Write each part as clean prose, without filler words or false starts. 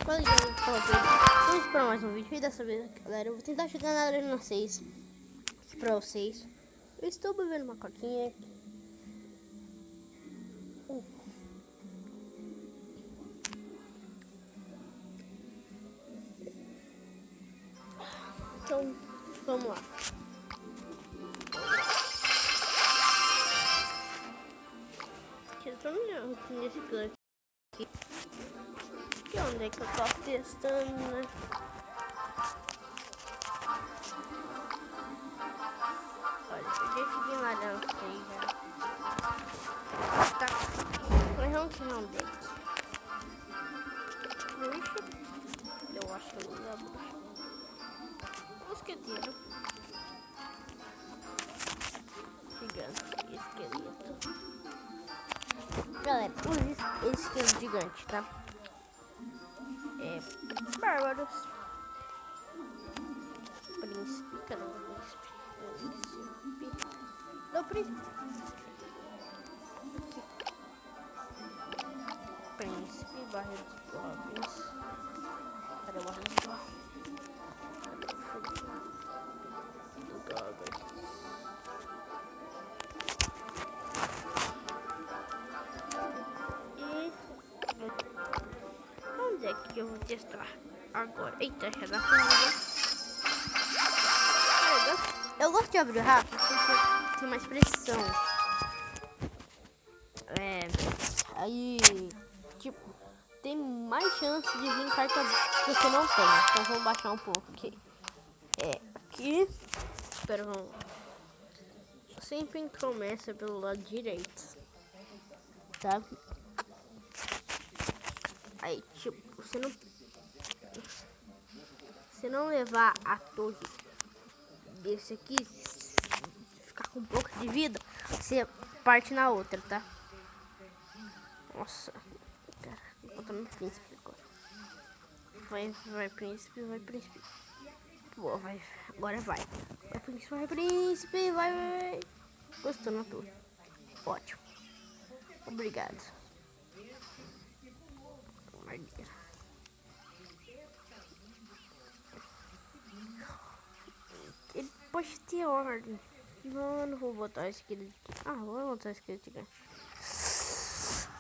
Fala aí, galera, vamos para mais um vídeo. E dessa vez, galera, eu vou tentar chegar na Arena 6 para vocês. Eu estou bebendo uma coquinha. Então, vamos lá. Eu tô nesse plano aqui. E onde é que eu tô testando, né? Olha, eu decidi laranja aí já. Tá. Mas vamos tirar um deles. Bruxa. Eu acho que eu vou usar bruxa. Mosqueteiro. Gigante. Esqueleto. Galera, use esse esqueleto gigante, tá? Bárbaros. Príncipe, cadê o príncipe? Não, príncipe. Príncipe, barreira dos goblins. Cadê o barreira dos goblins? E onde é que eu vou testar agora? Eita, já dá pra ver. Eu gosto de abrir rápido porque tem mais pressão. Aí, tipo, tem mais chance de vir carta que você não tem. Então vamos baixar um pouco aqui. Aqui. Espera, vamos lá. Sempre começa pelo lado direito. Tá? Aí, tipo, você não levar a torre desse aqui, ficar com um pouco de vida, você parte na outra, tá? Nossa, cara, vou botar no príncipe agora. Vai príncipe, vai príncipe. Pô, vai, agora vai. Vai príncipe, vai. Gostou na torre. Ótimo. Obrigado. Ele pode ter ordem. Não vou botar esse aqui. Vou botar esse aqui.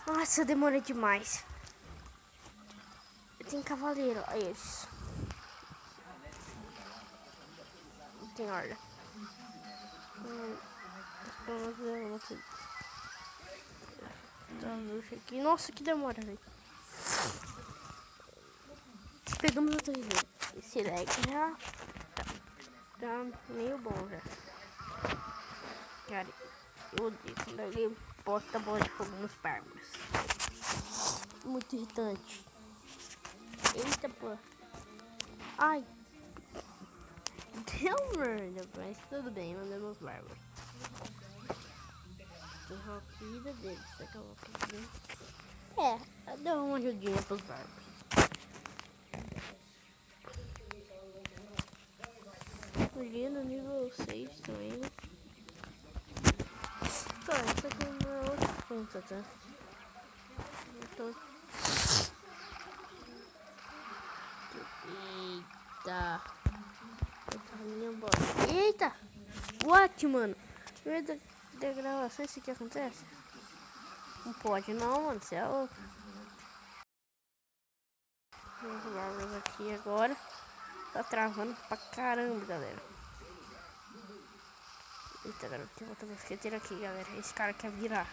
Nossa, eu demorei demais. Tem cavaleiro. Aí, isso. Tem ordem. Aqui. Nossa, que demora, velho. Pegamos outro jeito. Esse lag já tá meio bom já. Cara, eu odeio quando alguém bota bola de fogo nos bárbaros. Muito irritante. Eita, pô. Ai. Deu merda, mas tudo bem, mandamos os bárbaros. Tem a vida deles, acabou deu uma ajudinha pros bárbaros. Lindo, nível 6 também. Tá, isso aqui é uma outra ponta, tá? Então... Eita! What, mano? No meio da gravação isso aqui acontece? Não pode não, mano. Você é louco. Vamos jogar aqui agora. Tá travando pra caramba, galera. Eita, galera. Tem outra mosqueteira aqui, galera. Esse cara quer virar.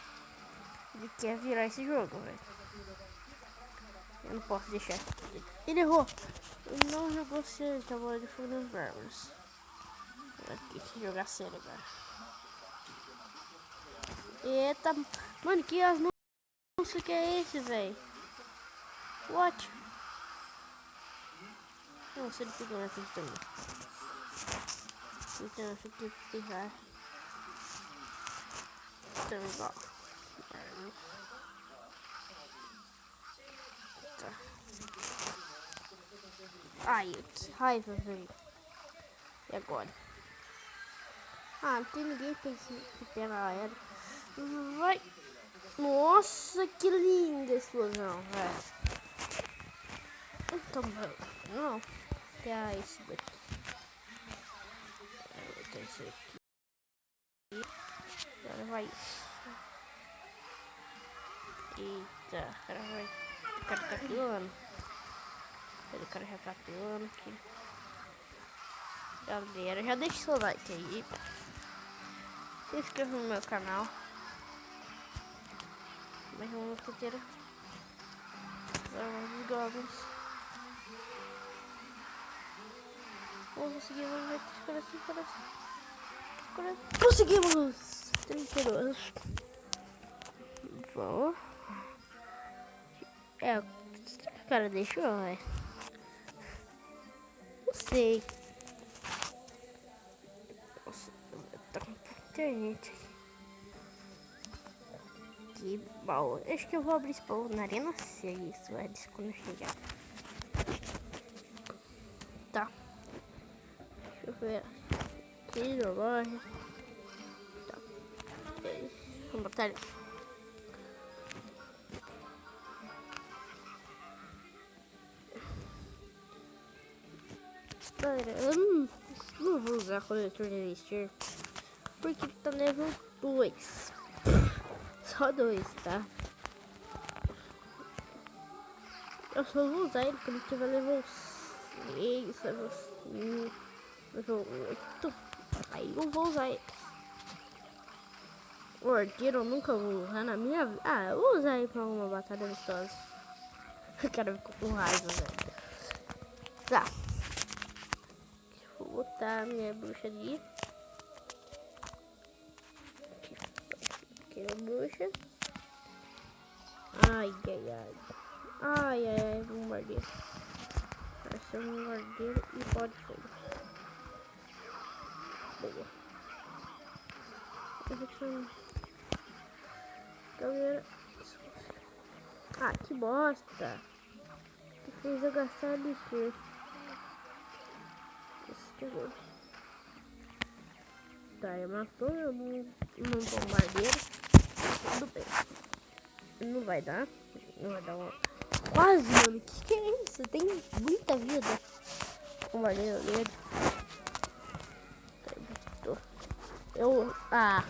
Ele quer virar esse jogo, velho. Eu não posso deixar. Ele errou. Ele não jogou sério. Tá bom, ele foi nos bárbaros. Aqui, deixa eu jogar sério agora. Eita. Mano, que anúncio que é esse, velho? What? Não, se ele pegou na frente também. Então, eu tenho que pegar. Então, igual. Tá. Ai, que raiva, velho. E agora? Não tem ninguém pra pegar ela. Vai. Nossa, que linda explosão, velho. Também. Não. Que é esse daqui. Tem esse aqui. Agora vai isso. Eita, o cara vai. O cara tá pilando. O cara já tá pilando aqui. Galera, já deixa seu like aí. Se inscreva no meu canal. Mais uma mosqueteira. Agora os goblins. Conseguimos ver conseguimos! 32. Bom. É, o que o cara deixou, velho? Não sei. Nossa, tá com internet aqui. Bom, acho que eu vou abrir spawn na arena 6, velho, quando eu chegar. Tá. Deixa eu ver. Aqui na loja. Tá. Vamos botar ali. Galera, eu não vou usar coletor de vestir. Porque tá level 2. Só 2, tá? Eu só vou usar ele quando tiver level 6, level 5, level 8. Aí eu vou usar ele. O arqueiro eu nunca vou usar na minha vida. Ah, eu vou usar ele pra uma batalha amistosa. O cara ficou com raiva, velho. Tá. Vou botar a minha bruxa ali. Aqui a bruxa. Ai, ai, ai. Ai, ai, ai, bombardeiro. Parece um bombardeiro e pode fogo. Boa. Galera. Ah, que bosta. Que fez eu gastar lixo. Esse que é bom. Tá, eu matou um bombardeiro. Tudo bem. Não vai dar. Não vai dar uma... Quase, mano. Que é isso? Tem muita vida. Bombardeiro dele. Ah.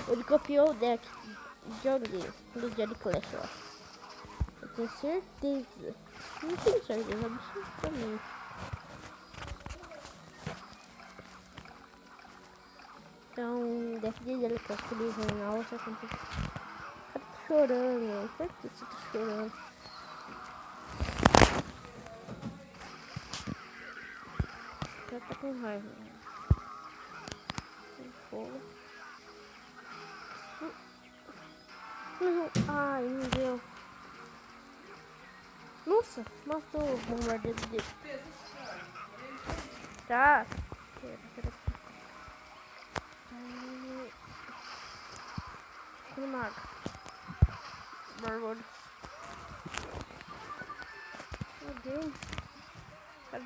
Ele copiou o deck de alguém. Do Jerry Clash, ó. Eu tenho certeza. Não tenho certeza absolutamente. Então, deck de Jerry Clash que ele jornal, você sempre... Tá chorando. Por que você tá chorando? O cara tá com raiva. Com fogo. Ai, não deu. Nossa, matou o bombardeiro dele. Tá. Ficando mago. Bárbaro.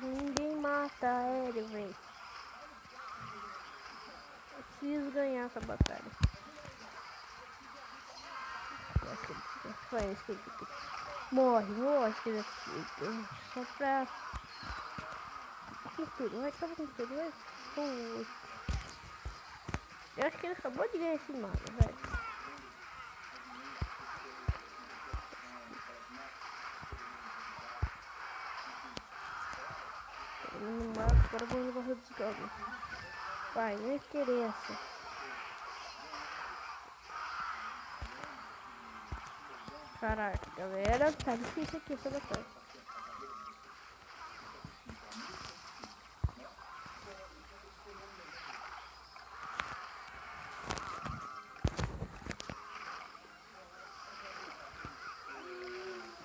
Ninguém mata ele, velho. Eu preciso ganhar essa batalha. Morre, esqueleto. Só pra... Com tudo, vai acabar com tudo, vai. Eu acho que ele acabou de ganhar esse mago, velho. No mago, agora vou no barro dos goblins. Vai, não interessa. Caraca, galera, tá difícil aqui essa batalha.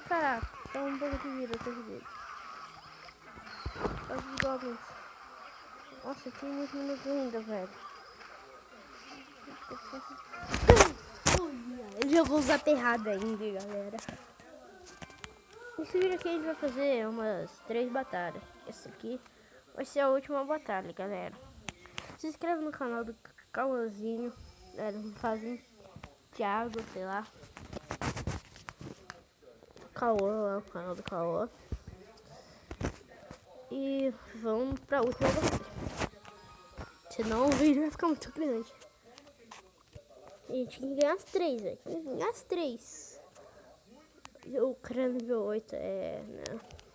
Caraca, tá um pouco de vida atrás dele. Olha os goblins. Nossa, tem muito minutos ainda, velho. Ele jogou os aterrados ainda, galera. Esse vídeo aqui a gente vai fazer umas 3 batalhas. Essa aqui vai ser a última batalha, galera. Se inscreve no canal do Cauãzinho. Fazem Thiago, sei lá. Cauã, lá, o canal do Cauã. E vamos pra última batalha. Senão o vídeo vai ficar muito grande. A gente tem que ganhar as 3, velho. Tem que ganhar as 3. O cara nível 8 é... né?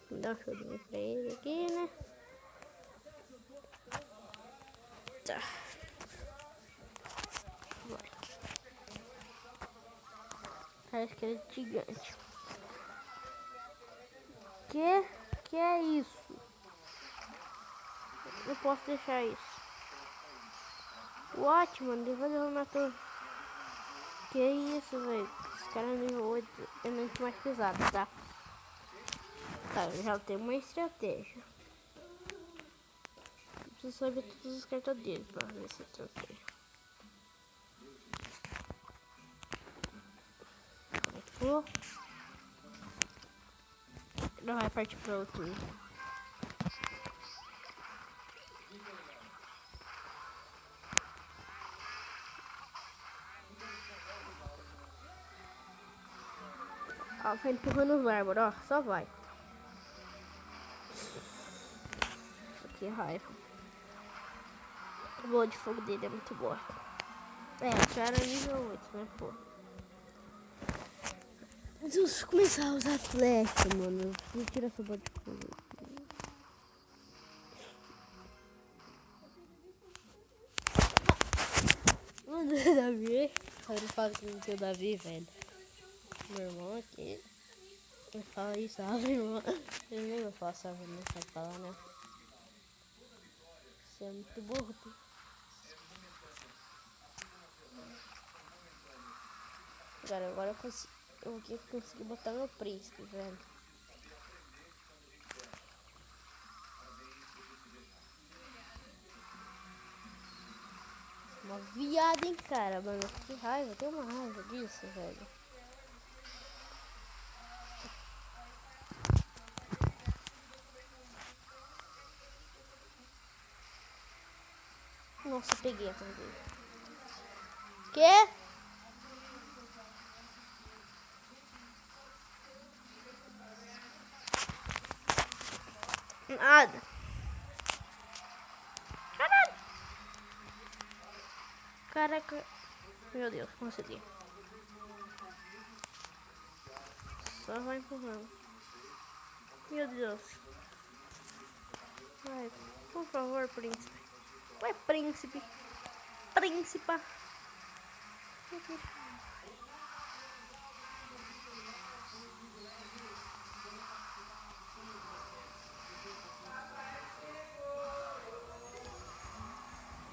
Vou dar uma ajudinha pra ele aqui, né? Tá. Bora. Parece que é gigante. Que é isso? Não posso deixar isso. What, mano? Ele vai derrubar a torre. Que isso, velho? Esse cara é nível 8 é muito mais pesado, tá? Tá, eu já tenho uma estratégia. Eu preciso saber todas as cartas dele pra ver essa estratégia. Vou. Não vai partir pra outro. Ó, vai empurrando os bárbaros, ó. Só vai. Que raiva. A boa de fogo dele é muito boa. É, o cara é nível 8, né, pô? Mas se eu começar a usar flecha, mano, vou tirar essa bola de fogo. Mano, Davi. Eu não falo que não tem o Davi, velho. Meu irmão aqui. Ele fala isso, sabe, irmão? Ele nem vai falar, sabe? Não sabe falar, né? Você é muito burro, pô. Agora eu vou conseguir botar meu príncipe, velho. Uma viada, hein, cara, mano. Que raiva, tem uma raiva disso, velho. Nossa, peguei a torre dele. Quê? Nada. Caralho. Caraca. Meu Deus, consegui. Só vai empurrando. Meu Deus. Vai, por favor, príncipe. Ué, príncipe. Príncipa.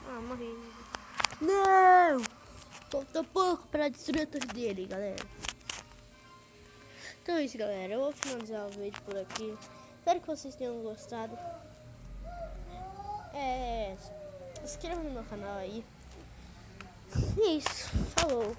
Ah, morri. Não! Falta pouco pra destruir a torre dele, galera. Então é isso, galera. Eu vou finalizar o vídeo por aqui. Espero que vocês tenham gostado. Se inscreva no meu canal aí. É isso. Falou.